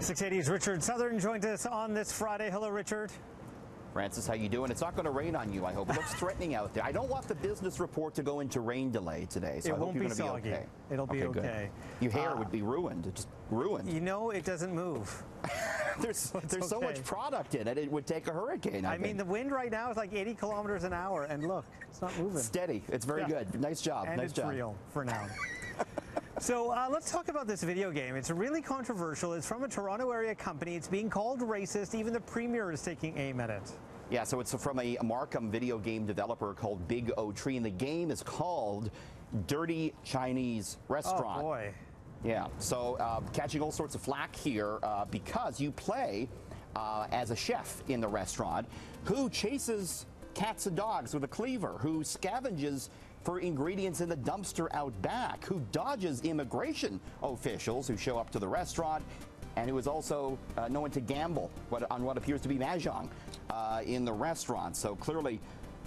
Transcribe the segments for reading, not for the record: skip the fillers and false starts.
680's Richard Southern joined us on this Friday. Hello, Richard. Francis, how you doing? It's not going to rain on you, I hope. It looks threatening out there. I don't want the business report to go into rain delay today, so I hope you're going to be okay. It'll be okay. Your hair would be ruined, just ruined. You know, it doesn't move. There's so much product in it, it would take a hurricane. I mean, the wind right now is like 80 kilometers an hour, and look, it's not moving. Steady. It's very good. Nice job. And nice job. It's real for now. So let's talk about this video game. It's really controversial. It's from a Toronto area company. It's being called racist. Even the premier is taking aim at it. Yeah, so it's from a Markham video game developer called Big O Tree, and the game is called Dirty Chinese Restaurant. Oh, boy. Yeah, so catching all sorts of flack here because you play as a chef in the restaurant who chases cats and dogs with a cleaver, who scavenges for ingredients in the dumpster out back, who dodges immigration officials who show up to the restaurant, and who is also known to gamble on what appears to be mahjong in the restaurant. So clearly,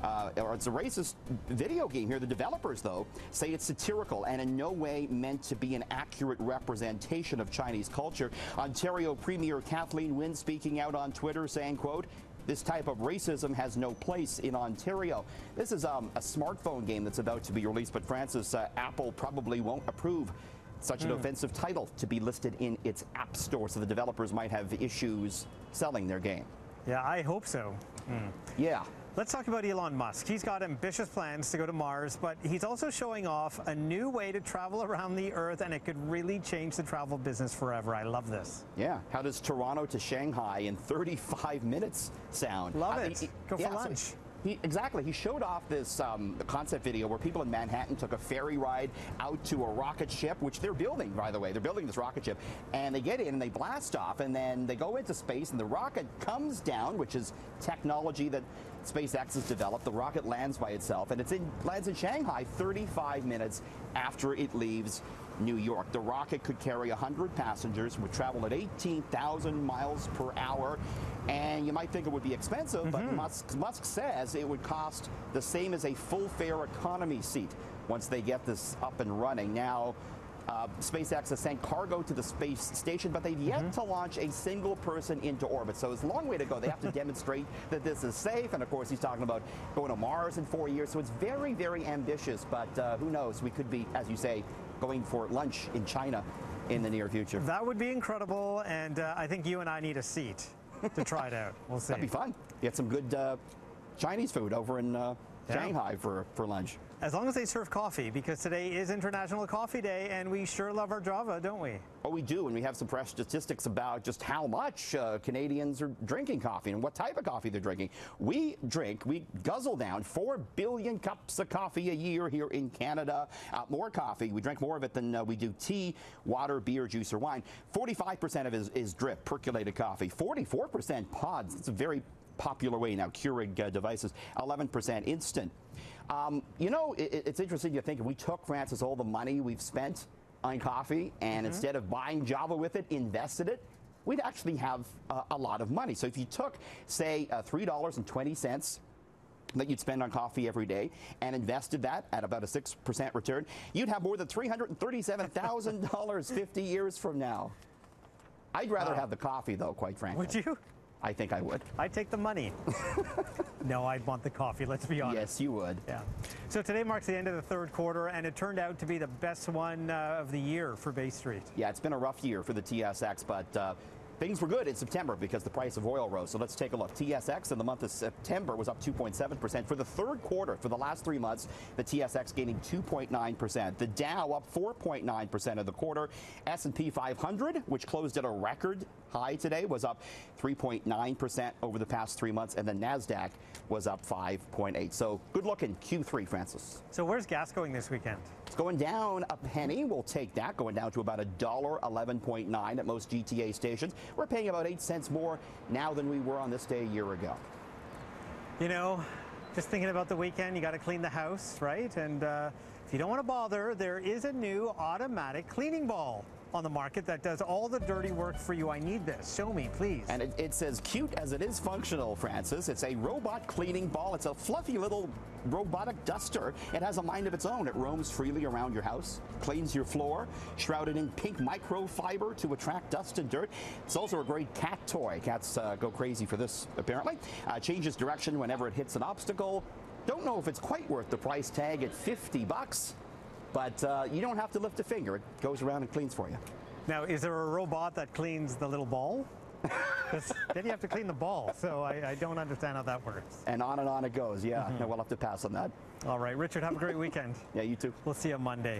it's a racist video game here. The developers, though, say it's satirical and in no way meant to be an accurate representation of Chinese culture. Ontario Premier Kathleen Wynne speaking out on Twitter saying, quote, "This type of racism has no place in Ontario." This is a smartphone game that's about to be released, but Francis, Apple probably won't approve such an offensive title to be listed in its app store, so the developers might have issues selling their game. Yeah, I hope so. Yeah. Let's talk about Elon Musk. He's got ambitious plans to go to Mars, but he's also showing off a new way to travel around the Earth, and it could really change the travel business forever. I love this. Yeah. How does Toronto to Shanghai in 35 minutes sound? Love it. Go for lunch. So exactly. He showed off this concept video where people in Manhattan took a ferry ride out to a rocket ship, which they're building, by the way. They're building this rocket ship, and they get in and they blast off, and then they go into space, and the rocket comes down, which is technology that SpaceX has developed. The rocket lands by itself, and lands in Shanghai 35 minutes after it leaves New York. The rocket could carry 100 passengers, would travel at 18,000 miles per hour, and you might think it would be expensive, but Musk says it would cost the same as a full-fare economy seat once they get this up and running. Now, SpaceX has sent cargo to the space station, but they've yet to launch a single person into orbit. So it's a long way to go. They have to demonstrate that this is safe. And of course, he's talking about going to Mars in 4 years. So it's very, very ambitious. But who knows? We could be, as you say, going for lunch in China in the near future. That would be incredible. And I think you and I need a seat to try it out. We'll see. That'd be fun. Get some good Chinese food over in Shanghai for lunch. As long as they serve coffee, because today is International Coffee Day, and we sure love our Java, don't we? Oh, we do, and we have some fresh statistics about just how much Canadians are drinking coffee and what type of coffee they're drinking. We guzzle down 4 billion cups of coffee a year here in Canada. More coffee. We drink more of it than we do tea, water, beer, juice, or wine. 45% of it is drip, percolated coffee. 44% pods. It's a very popular way now, Keurig devices. 11% instant. You know, it's interesting to think if we took, Francis, all the money we've spent on coffee and instead of buying Java with it, invested it, we'd actually have a lot of money. So if you took, say, $3.20 that you'd spend on coffee every day and invested that at about a 6% return, you'd have more than $337,000 50 years from now. I'd rather have the coffee, though, quite frankly. Would you? I think I would. I'd take the money. No, I'd want the coffee, let's be honest. Yes, you would. Yeah. So today marks the end of the third quarter, and it turned out to be the best one of the year for Bay Street. Yeah, it's been a rough year for the TSX, but things were good in September because the price of oil rose. So let's take a look. TSX in the month of September was up 2.7%. For the third quarter, for the last 3 months, the TSX gaining 2.9%. The Dow up 4.9% of the quarter. S&P 500, which closed at a record high today, was up 3.9% over the past 3 months, and the NASDAQ was up 5.8%. So good looking Q3, Francis. So where's gas going this weekend? It's going down a penny. We'll take that, going down to about $1.11.9 at most GTA stations. We're paying about 8 cents more now than we were on this day a year ago. You know, just thinking about the weekend, you got to clean the house, right? And if you don't want to bother, there is a new automatic cleaning ball. on the market that does all the dirty work for you. I need this. Show me, please. And it's as cute as it is functional, Francis. It's a robot cleaning ball. It's a fluffy little robotic duster. It has a mind of its own. It roams freely around your house, cleans your floor, shrouded in pink microfiber to attract dust and dirt. It's also a great cat toy. Cats go crazy for this, apparently. Changes direction whenever it hits an obstacle. Don't know if it's quite worth the price tag at $50, but you don't have to lift a finger. It goes around and cleans for you. Now, is there a robot that cleans the little ball? Then you have to clean the ball, so I don't understand how that works. And on it goes, yeah. We'll have to pass on that. All right, Richard, have a great weekend. Yeah, you too. We'll see you on Monday.